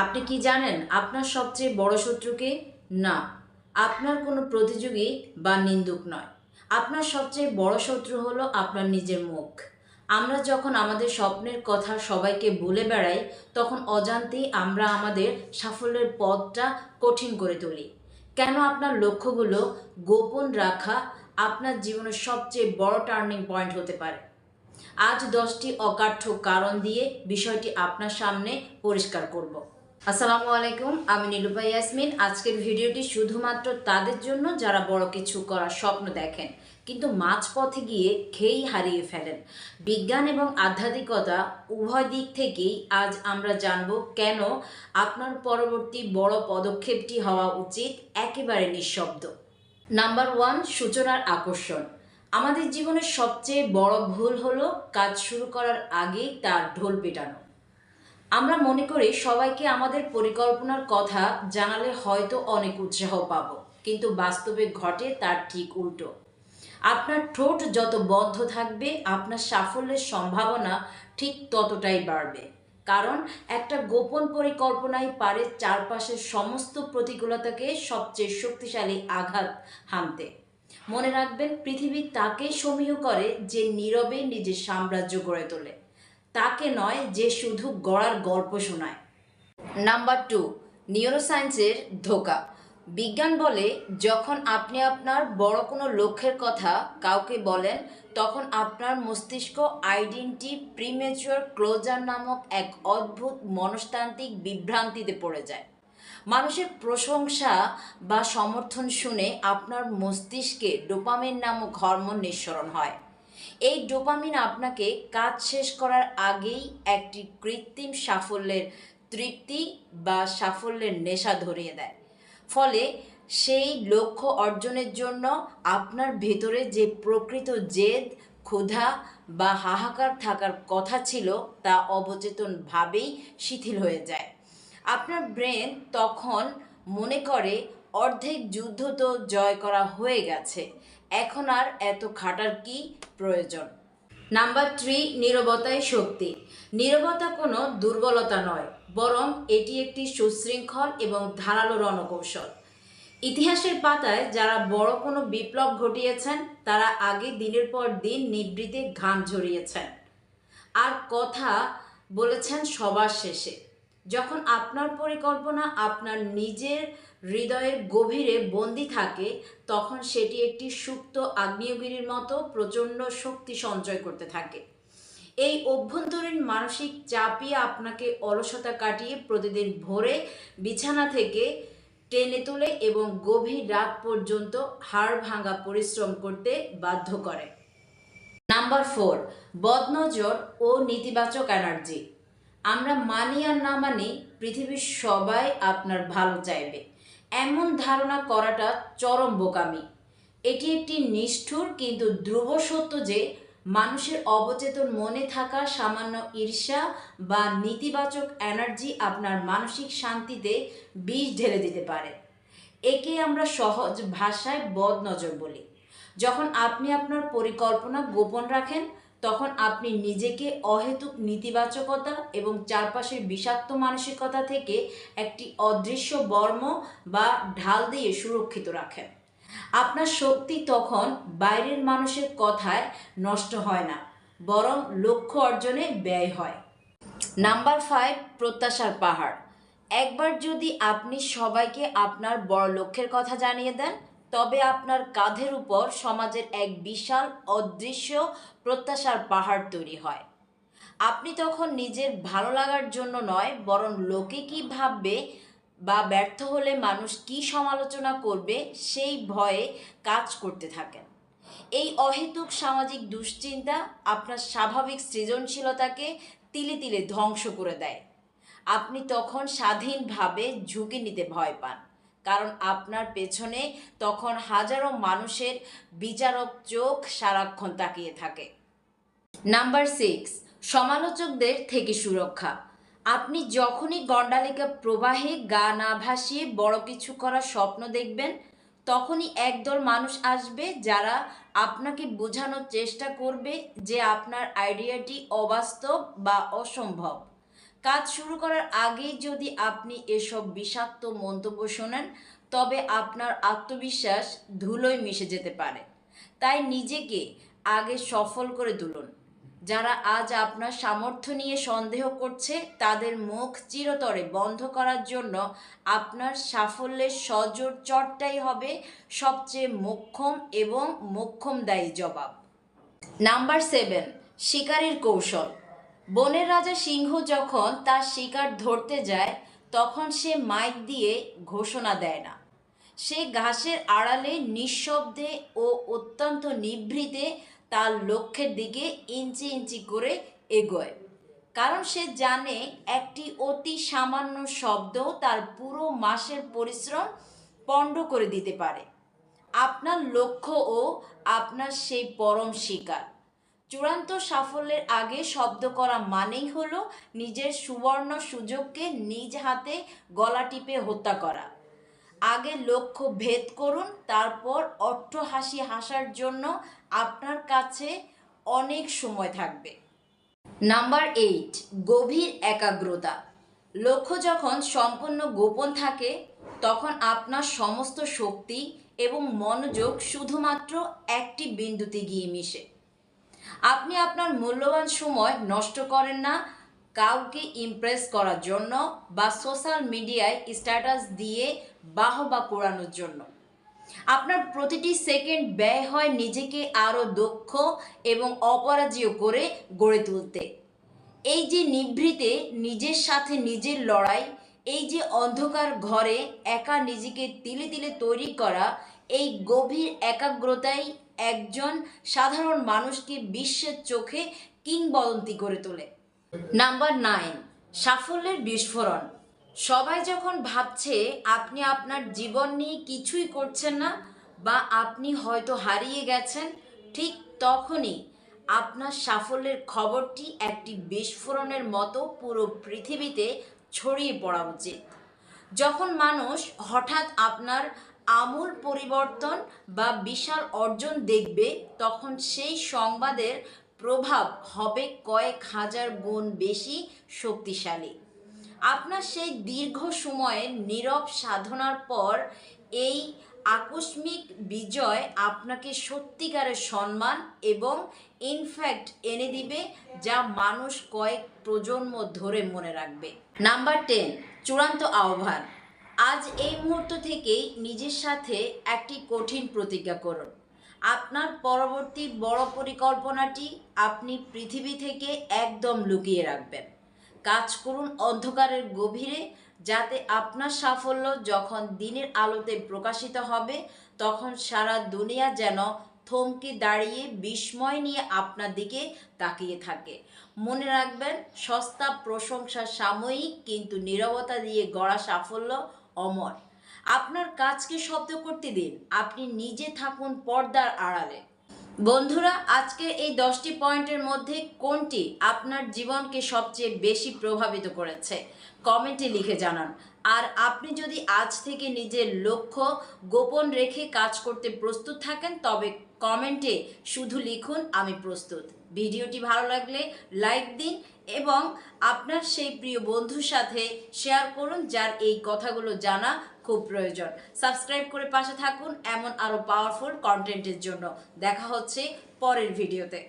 আপনি কি জানেন আপনার সবচেয়ে বড় শত্রুকে? না, আপনার কোনো প্রতিযোগী বা নিন্দুক নয়। আপনার সবচেয়ে বড় শত্রু হলো আপনার নিজের মুখ। আমরা যখন আমাদের স্বপ্নের কথা সবাইকে বলে বেড়াই, তখন অজান্তেই আমরা আমাদের সাফল্যের পথটা কঠিন করে তুলি। কেন আপনার লক্ষ্যগুলো গোপন রাখা আপনার জীবনের সবচেয়ে বড় টার্নিং পয়েন্ট হতে পারে? আজ 10টি অকাঠ্য কারণ দিয়ে বিষয়টি আপনার সামনে পরিষ্কার করব। আসসালামু আলাইকুম, আমি নীলুফা ইয়াসমিন। আজকের ভিডিওটি শুধুমাত্র তাদের জন্য যারা বড় কিছু করার স্বপ্ন দেখেন কিন্তু মাঝপথে গিয়ে খেই হারিয়ে ফেলেন। বিজ্ঞান এবং আধ্যাত্মিকতা উভয় দিক থেকেই আজ আমরা জানব কেন আপনার পরবর্তী বড় পদক্ষেপটি হওয়া উচিত একেবারে নিঃশব্দ। নাম্বার 1, সূচনার আকর্ষণ। আমাদের জীবনের সবচেয়ে বড় ভুল হলো কাজ শুরু করার আগেই তার ঢোল পেটানো। আমরা মনে করি সবাইকে আমাদের পরিকল্পনার কথা জানালে হয়তো অনেক উৎসাহ পাব, কিন্তু বাস্তবে ঘটে তার ঠিক উল্টো। আপনার ঠোঁট যত বদ্ধ থাকবে আপনার সাফল্যের সম্ভাবনা ঠিক ততটাই বাড়বে। কারণ একটা গোপন পরিকল্পনাই পারে চারপাশের সমস্ত প্রতিকূলতাকে সবচেয়ে শক্তিশালী আঘাত হানতে। মনে রাখবেন, পৃথিবী তাকে সমীহ করে যে নীরবে নিজের সাম্রাজ্য গড়ে তোলে, তাকে নয় যে শুধু গড়ার গল্প শোনায়। নাম্বার 2, নিউরোসায়েন্সের ধোঁকা। বিজ্ঞান বলে যখন আপনি আপনার বড় কোনো লক্ষ্যের কথা কাউকে বলেন, তখন আপনার মস্তিষ্ক আইডেন্টি প্রিমেচুয়ার ক্লোজার নামক এক অদ্ভুত মনস্তান্ত্রিক বিভ্রান্তিতে পড়ে যায়। মানুষের প্রশংসা বা সমর্থন শুনে আপনার মস্তিষ্কে ডোপামিন নামক হরমোন নিঃসরণ হয়। এই ডোপামিন আপনাকে কাজ শেষ করার আগেই একটি কৃত্রিম সাফল্যের তৃপ্তি বা সাফল্যের নেশা ধরিয়ে দেয়। ফলে সেই লক্ষ্য অর্জনের জন্য আপনার ভেতরে যে প্রকৃত জেদ, ক্ষুধা বা হাহাকার থাকার কথা ছিল তা অবচেতনভাবেই শিথিল হয়ে যায়। আপনার ব্রেন তখন মনে করে অর্ধেক যুদ্ধ তো জয় করা হয়ে গেছে, এখন আর এত খাটার কি প্রয়োজন। নাম্বার 3, নীরবতাই শক্তি। নীরবতা কোনো দুর্বলতা নয়, বরং এটি একটি সুশৃঙ্খল এবং ধারালো রণকৌশল। ইতিহাসের পাতায় যারা বড় কোনো বিপ্লব ঘটিয়েছেন তারা আগে দিনের পর দিন নিভৃতে ঘাম ঝরিয়েছেন আর কথা বলেছেন সবার শেষে। যখন আপনার পরিকল্পনা আপনার নিজের হৃদয়ের গভীরে বন্দি থাকে, তখন সেটি একটি সুপ্ত আগ্নেয়গিরির মতো প্রচণ্ড শক্তি সঞ্চয় করতে থাকে। এই অভ্যন্তরীণ মানসিক চাপই আপনাকে অলসতা কাটিয়ে প্রতিদিন ভোরে বিছানা থেকে টেনে তোলে এবং গভীর রাত পর্যন্ত হাড় ভাঙা পরিশ্রম করতে বাধ্য করে। নাম্বার 4, বদনজর ও নেতিবাচক এনার্জি। আমরা মানি আর না মানি, পৃথিবীর সবাই আপনার ভালো চাইবে এমন ধারণা করাটা চরম বোকামি। এটি একটি নিষ্ঠুর কিন্তু ধ্রুব সত্য যে মানুষের অবচেতন মনে থাকা সামান্য ঈর্ষা বা নেতিবাচক এনার্জি আপনার মানসিক শান্তিতে বিষ ঢেলে দিতে পারে। একে আমরা সহজ ভাষায় বদনজর বলি। যখন আপনি আপনার পরিকল্পনা গোপন রাখেন, তখন আপনি নিজেকে অহেতুক নেতিবাচকতা এবং চারপাশের বিষাক্ত মানসিকতা থেকে একটি অদৃশ্য বর্ম বা ঢাল দিয়ে সুরক্ষিত রাখেন। আপনার শক্তি তখন বাইরের মানুষের কথায় নষ্ট হয় না, বরং লক্ষ্য অর্জনে ব্যয় হয়। নাম্বার 5, প্রত্যাশার পাহাড়। একবার যদি আপনি সবাইকে আপনার বড় লক্ষ্যের কথা জানিয়ে দেন, তবে আপনার কাঁধের উপর সমাজের এক বিশাল অদৃশ্য প্রত্যাশার পাহাড় তৈরি হয়। আপনি তখন নিজের ভালো লাগার জন্য নয়, বরং লোকে কী ভাববে বা ব্যর্থ হলে মানুষ কী সমালোচনা করবে সেই ভয়ে কাজ করতে থাকেন। এই অহেতুক সামাজিক দুশ্চিন্তা আপনার স্বাভাবিক সৃজনশীলতাকে তিলে তিলে ধ্বংস করে দেয়। আপনি তখন স্বাধীনভাবে ঝুঁকি নিতে ভয় পান, কারণ আপনার পেছনে তখন হাজারো মানুষের বিচারক চোখ সারাক্ষণ তাকিয়ে থাকে। নাম্বার 6, সমালোচকদের থেকে সুরক্ষা। আপনি যখনই গণ্ডালিকা প্রবাহে গা না ভাসিয়ে বড় কিছু করার স্বপ্ন দেখবেন, তখনই একদল মানুষ আসবে যারা আপনাকে বোঝানোর চেষ্টা করবে যে আপনার আইডিয়াটি অবাস্তব বা অসম্ভব। কাজ শুরু করার আগেই যদি আপনি এসব বিষাক্ত মন্তব্য শোনেন, তবে আপনার আত্মবিশ্বাস ধুলোয় মিশে যেতে পারে। তাই নিজেকে আগে সফল করে তুলুন। যারা আজ আপনার সামর্থ্য নিয়ে সন্দেহ করছে, তাদের মুখ চিরতরে বন্ধ করার জন্য আপনার সাফল্যের সজোর চর্চাই হবে সবচেয়ে মোক্ষম এবং মোক্ষমদায়ী জবাব। নাম্বার 7, শিকারীর কৌশল। বনের রাজা সিংহ যখন তার শিকার ধরতে যায়, তখন সে মাইক দিয়ে ঘোষণা দেয় না। সে ঘাসের আড়ালে নিঃশব্দে ও অত্যন্ত নিভৃতে তার লক্ষ্যের দিকে ইঞ্চি ইঞ্চি করে এগোয়। কারণ সে জানে একটি অতি সামান্য শব্দ তার পুরো মাসের পরিশ্রম পণ্ড করে দিতে পারে। আপনার লক্ষ্য ও আপনার সেই পরম শিকার। চূড়ান্ত সাফল্যের আগে শব্দ করা মানেই হলো নিজের সুবর্ণ সুযোগকে নিজ হাতে গলা টিপে হত্যা করা। আগে লক্ষ্য ভেদ করুন, তারপর অট্টহাসি হাসার জন্য আপনার কাছে অনেক সময় থাকবে। নাম্বার 8, গভীর একাগ্রতা। লক্ষ্য যখন সম্পূর্ণ গোপন থাকে, তখন আপনার সমস্ত শক্তি এবং মনোযোগ শুধুমাত্র একটি বিন্দুতে গিয়ে মিশে। আপনি আপনার মূল্যবান সময় নষ্ট করেন না কাউকে ইমপ্রেস করার জন্য বা সোশ্যাল মিডিয়ায় স্ট্যাটাস দিয়ে বাহবা কুড়ানোর জন্য। আপনার প্রতিটি সেকেন্ড ব্যয় হয় নিজেকে আরও দক্ষ এবং অপরাজেয় করে গড়ে তুলতে। এই যে নিভৃতে নিজের সাথে নিজের লড়াই, এই যে অন্ধকার ঘরে একা নিজেকে তিলে তিলে তৈরি করা, এই গভীর একাগ্রতাই একজন সাধারণ মানুষকে বিশ্বের চোখে কিংবদন্তি করে তোলে। নাম্বার 9, সাফল্যের বিস্ফোরণ। সবাই যখন ভাবছে আপনি আপনার জীবন নিয়ে কিছুই করছেন না বা আপনি হয়তো হারিয়ে গেছেন, ঠিক তখনই আপনার সাফল্যের খবরটি একটি বিস্ফোরণের মতো পুরো পৃথিবীতে ছড়িয়ে পড়া উচিত। যখন মানুষ হঠাৎ আপনার আমূল পরিবর্তন বা বিশাল অর্জন দেখবে, তখন সেই সংবাদের প্রভাব হবে কয়েক হাজার গুণ বেশি শক্তিশালী। আপনার সেই দীর্ঘ সময়ের নীরব সাধনার পর এই আকস্মিক বিজয় আপনাকে সত্যিকারের সম্মান এবং ইনফ্যাক্ট এনে দিবে, যা মানুষ কয়েক প্রজন্ম ধরে মনে রাখবে। নাম্বার 10, চূড়ান্ত আহ্বান। আজ এই মুহূর্ত থেকেই নিজের সাথে একটি কঠিন প্রতিজ্ঞা করুন। আপনার পরবর্তী বড় পরিকল্পনাটি আপনি পৃথিবী থেকে একদম লুকিয়ে রাখবেন। কাজ করুন অন্ধকারের গভীরে, যাতে আপনার সাফল্য যখন দিনের আলোতে প্রকাশিত হবে, তখন সারা দুনিয়া যেন থমকে দাঁড়িয়ে বিস্ময় নিয়ে আপনার দিকে তাকিয়ে থাকে। মনে রাখবেন, সস্তা প্রশংসা সাময়িক, কিন্তু নীরবতা দিয়ে গড়া সাফল্য অমর। আপনার কাজকে শব্দ করতে দিন, আপনি নিজে থাকুন পর্দার আড়ালে। বন্ধুরা, আজকের এই 10টি পয়েন্টের মধ্যে কোনটি আপনার জীবনকে সবচেয়ে বেশি প্রভাবিত করেছে কমেন্টে লিখে জানান। আর আপনি যদি আজ থেকে নিজের লক্ষ্য গোপন রেখে কাজ করতে প্রস্তুত থাকেন, তবে কমেন্টে শুধু লিখুন আমি প্রস্তুত। ভিডিওটি ভালো লাগলে লাইক দিন এবং আপনার সেই প্রিয় বন্ধুর সাথে শেয়ার করুন যার এই কথাগুলো জানা খুব প্রয়োজন। সাবস্ক্রাইব করে পাশে থাকুন এমন আরও পাওয়ারফুল কন্টেন্টের জন্য। দেখা হচ্ছে পরের ভিডিওতে।